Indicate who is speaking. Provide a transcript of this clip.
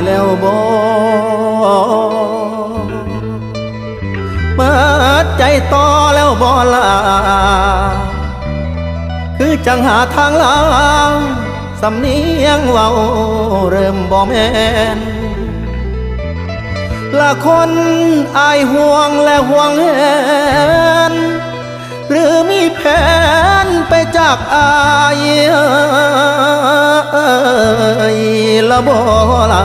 Speaker 1: แล้วบ่เปิดใจต่อแล้วบ่ล่ะคือจังหาทางลางสำเนียงเว้าเริ่มบ่แม่นละคนอายห่วงและห่วงแหนหรือมีแผนไปจากอายละบ่ล่ะ